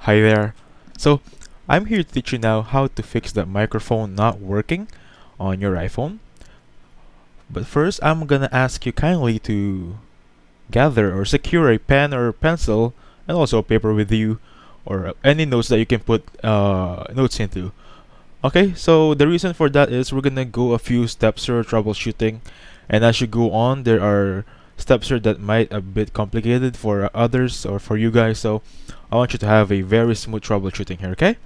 Hi there. So, I'm here to teach you now how to fix that microphone not working on your iPhone. But first, I'm gonna ask you kindly to gather or secure a pen or pencil and also a paper with you or any notes that you can put notes into. Okay, so the reason for that is we're gonna go a few steps through troubleshooting, and as you go on, there are steps here that might a bit complicated for others or for you guys. So I want you to have a very smooth troubleshooting here. Okay,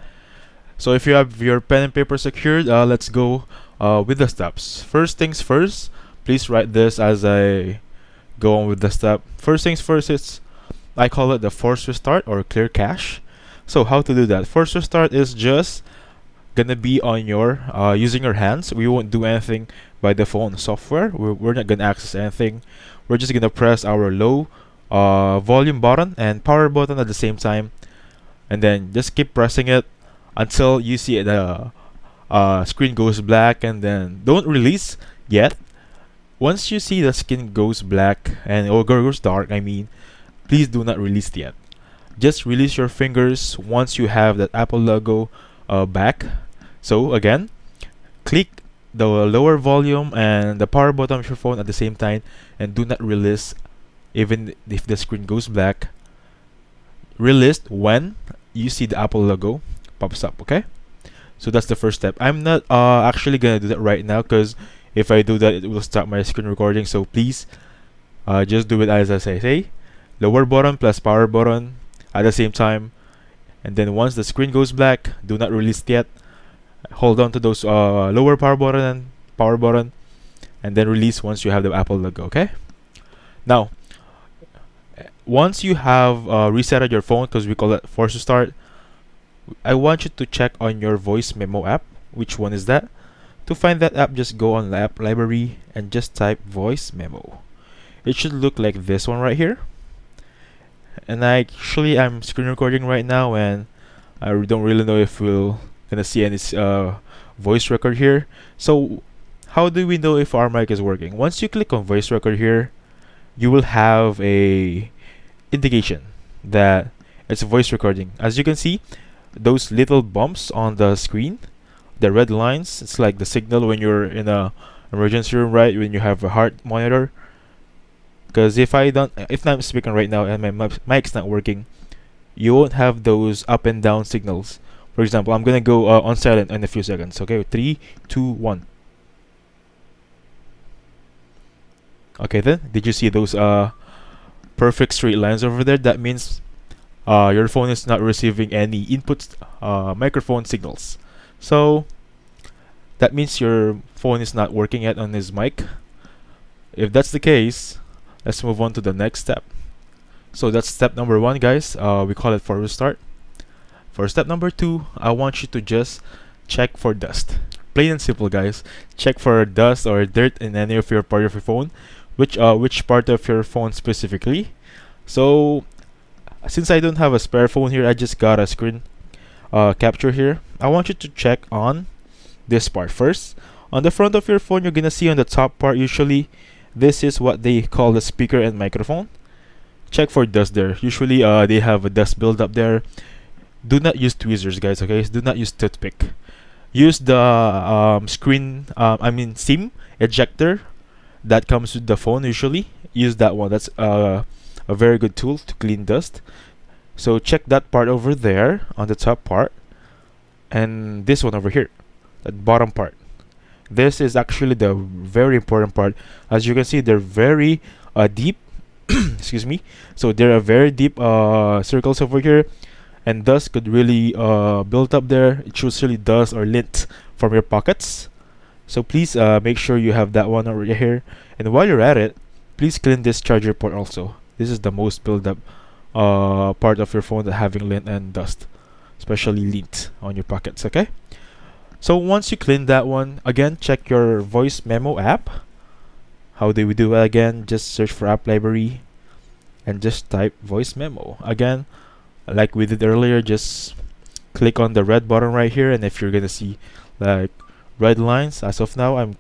so if you have your pen and paper secured, let's go with the steps. First things first, please write this as I go on with the step. First things first, it's I call it the force restart or clear cache. So how to do that? Force restart is just gonna be on your using your hands. We won't do anything by the phone software. We're not gonna access anything. We're just gonna press our low volume button and power button at the same time, and then just keep pressing it until you see the screen goes black, and then don't release yet. Once you see the screen goes black and or goes dark, I mean, please do not release yet. Just release your fingers once you have that Apple logo back. So again, click the lower volume and the power button of your phone at the same time, and do not release even if the screen goes black. Release when you see the Apple logo pops up. Okay, so that's the first step. I'm not actually gonna do that right now because if I do that, it will stop my screen recording. So please just do it as I say. Lower button plus power button at the same time, and then once the screen goes black, do not release yet. Hold on to those lower power button, and then release once you have the Apple logo. Okay. Now, once you have resetted your phone, because we call it force restart, I want you to check on your voice memo app. Which one is that? To find that app, just go on app library and just type voice memo. It should look like this one right here. And I'm screen recording right now, and I don't really know if we'll gonna see any voice record here. So how do we know if our mic is working? Once you click on voice record here, you will have a indication that it's voice recording. As you can see, those little bumps on the screen, the red lines, it's like the signal when you're in a emergency room, right? When you have a heart monitor. Because if I'm speaking right now and my mic's not working, you won't have those up and down signals. For example, I'm gonna go on silent in a few seconds. Okay, 3, 2, 1. Okay, then did you see those perfect straight lines over there? That means your phone is not receiving any input microphone signals. So that means your phone is not working yet on his mic. If that's the case, let's move on to the next step. So that's step number 1, guys. We call it force restart. For step number 2, I want you to just check for dust. Plain and simple, guys. Check for dust or dirt in any of your part of your phone. Which part of your phone specifically? So since I don't have a spare phone here, I just got a screen capture here. I want you to check on this part first. On the front of your phone, you're gonna see on the top part, usually this is what they call the speaker and microphone. Check for dust there. Usually they have a dust build up there. Do not use tweezers, guys. Okay, do not use toothpick. Use the SIM ejector that comes with the phone. Usually use that one. That's a very good tool to clean dust. So check that part over there on the top part, and this one over here, that bottom part. This is actually the very important part. As you can see, they're very deep. Excuse me. So there are very deep circles over here, and dust could really build up there. It's usually dust or lint from your pockets. So please make sure you have that one over here. And while you're at it, please clean this charger port also. This is the most build up part of your phone that having lint and dust, especially lint on your pockets. Okay. So once you clean that one, again check your voice memo app. How do we do it again? Just search for app library and just type voice memo. Again, like we did earlier, just click on the red button right here, and if you're gonna see like red lines, as of now I'm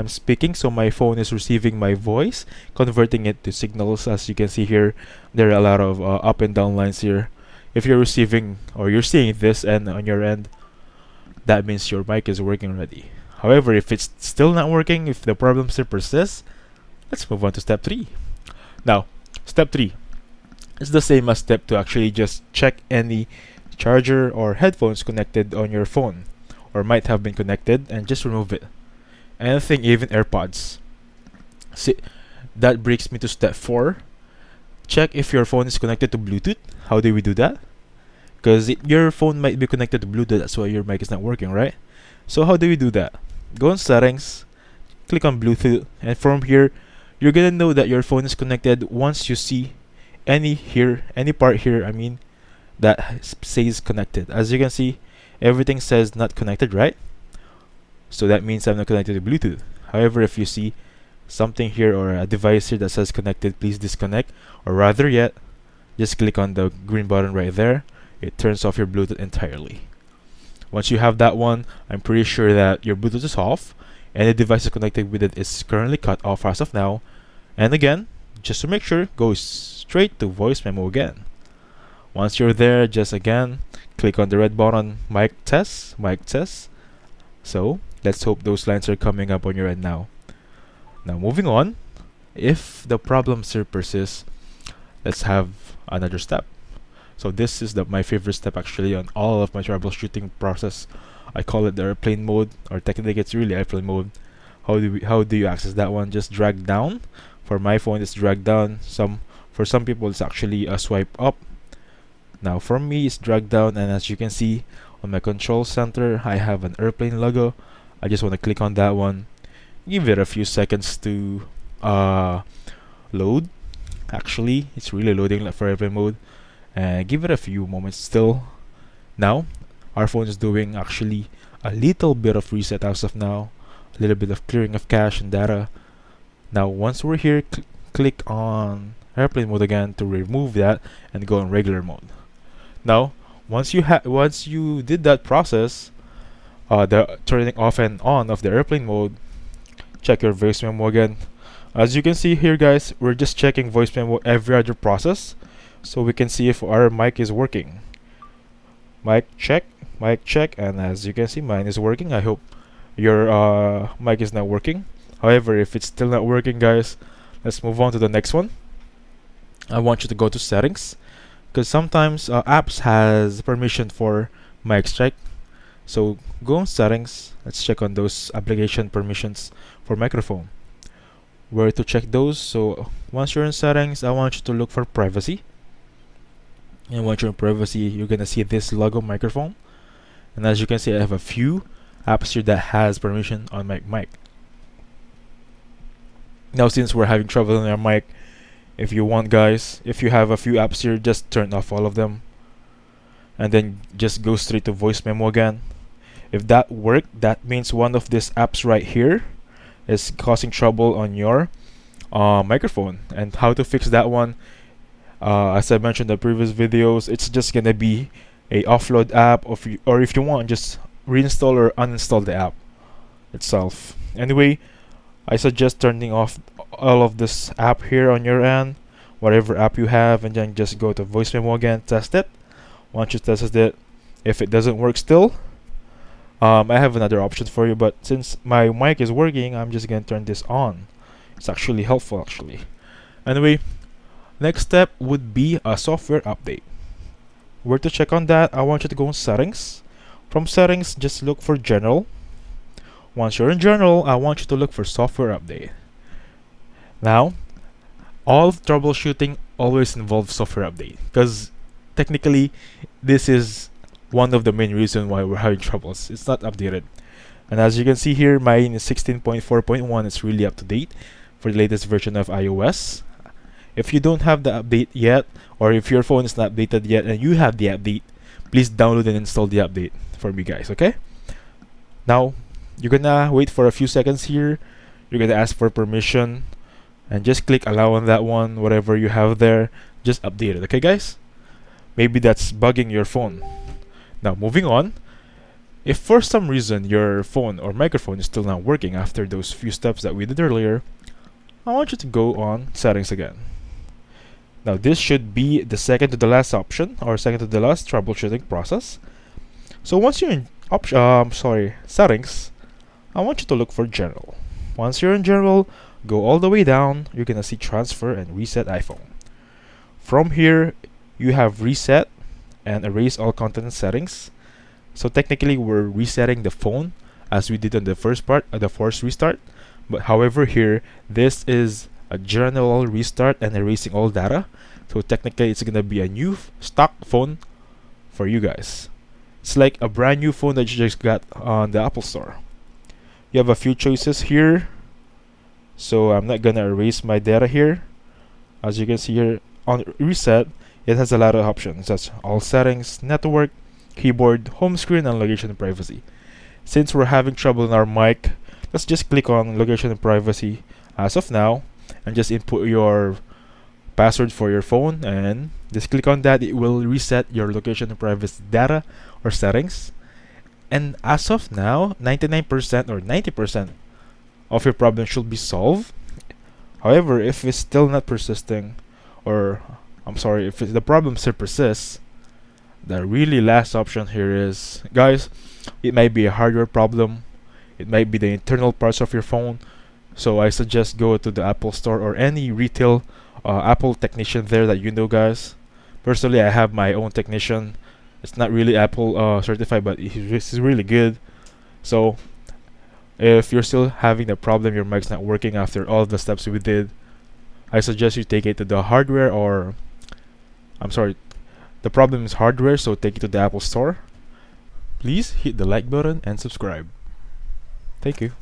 speaking, so my phone is receiving my voice, converting it to signals. As you can see here, there are a lot of up and down lines here. if you're receiving or you're seeing this and on your end, that means your mic is working already. However, if it's still not working, if the problem still persists, let's move on to step 3. Now, step 3 is the same as step 2. Actually, just check any charger or headphones connected on your phone or might have been connected and just remove it. Anything, even AirPods. See, that brings me to step 4. Check if your phone is connected to Bluetooth. How do we do that? Because your phone might be connected to Bluetooth, that's why your mic is not working, right? So how do we do that? Go on settings, click on Bluetooth, and from here, you're gonna know that your phone is connected once you see any part here, that says connected. As you can see, everything says not connected, right? So that means I'm not connected to Bluetooth. However, if you see something here or a device here that says connected, please disconnect, or rather yet, just click on the green button right there. It turns off your Bluetooth entirely. Once you have that one, I'm pretty sure that your Bluetooth is off. Any device connected with it is currently cut off as of now. And again, just to make sure, go straight to voice memo again. Once you're there, just again, click on the red button, mic test. So, let's hope those lines are coming up on your end now. Now, moving on, if the problem still persists, let's have another step. So this is my favorite step actually on all of my troubleshooting process. I call it the airplane mode, or technically it's really airplane mode. How do you access that one? Just drag down. For my phone, it's drag down. For some people, it's actually a swipe up. Now for me, it's drag down, and as you can see on my control center, I have an airplane logo. I just want to click on that one. Give it a few seconds to load. Actually, it's really loading for airplane mode. Give it a few moments still. Now, our phone is doing actually a little bit of reset as of now, a little bit of clearing of cache and data. Now, once we're here, click on airplane mode again to remove that and go on regular mode. Now, once you did that process, the turning off and on of the airplane mode, check your voice memo again. As you can see here, guys, we're just checking voice memo every other process, so we can see if our mic is working. Mic check, and as you can see, mine is working. I hope your mic is not working. However, if it's still not working, guys, let's move on to the next one. I want you to go to settings, because sometimes apps has permission for mic check. So go on settings. Let's check on those application permissions for microphone. Where to check those? So once you're in settings, I want you to look for privacy. And once you're in privacy, you're gonna see this logo microphone. And as you can see, I have a few apps here that has permission on my mic. Now, since we're having trouble on our mic, if you want, guys, if you have a few apps here, just turn off all of them. And then just go straight to voice memo again. If that worked, that means one of these apps right here is causing trouble on your microphone. And how to fix that one, as I mentioned in the previous videos, it's just gonna be a offload app, or if you want, just reinstall or uninstall the app itself. Anyway, I suggest turning off all of this app here on your end, whatever app you have, and then just go to voice memo again, test it. Once you tested it, if it doesn't work still, I have another option for you, but since my mic is working, I'm just gonna turn this on. It's actually helpful actually. Anyway, next step would be a software update. Where to check on that? I want you to go in settings. From settings, just look for general. Once you're in general, I want you to look for software update. Now, all troubleshooting always involves software update, because technically this is one of the main reasons why we're having troubles. It's not updated. And as you can see here, mine is 16.4.1. It's really up to date for the latest version of iOS. If you don't have the update yet, or if your phone is not updated yet and you have the update, please download and install the update for me, guys, okay? Now, you're gonna wait for a few seconds here. You're gonna ask for permission and just click allow on that one. Whatever you have there, just update it, okay, guys? Maybe that's bugging your phone. Now, moving on. If for some reason your phone or microphone is still not working after those few steps that we did earlier, I want you to go on settings again. Now this should be the second to the last option, or second to the last troubleshooting process. So once you're in settings, I want you to look for general. Once you're in general, go all the way down. You're gonna see transfer and reset iPhone. From here, you have reset and erase all content settings. So technically, we're resetting the phone as we did on the first part, the force restart. But however, here this is a general restart and erasing all data. So technically, it's gonna be a new stock phone for you guys. It's like a brand new phone that you just got on the Apple Store. You have a few choices here. So I'm not gonna erase my data here. As you can see here on reset, it has a lot of options. That's all settings, network, keyboard, home screen, and location and privacy. Since we're having trouble in our mic, let's just click on location and privacy as of now and just input your password for your phone, and just click on that. It will reset your location and privacy data or settings. And as of now, 99% or 90% of your problem should be solved. However, if it's still not persisting, or if the problem still persists, the really last option here is, guys, it might be a hardware problem, it might be the internal parts of your phone. So I suggest go to the Apple Store or any retail Apple technician there that you know, guys. Personally, I have my own technician. It's not really Apple certified, but he's really good. So if you're still having the problem, your mic's not working after all the steps we did, I suggest you take it to the hardware, or the problem is hardware, so take it to the Apple Store. Please hit the like button and subscribe. Thank you.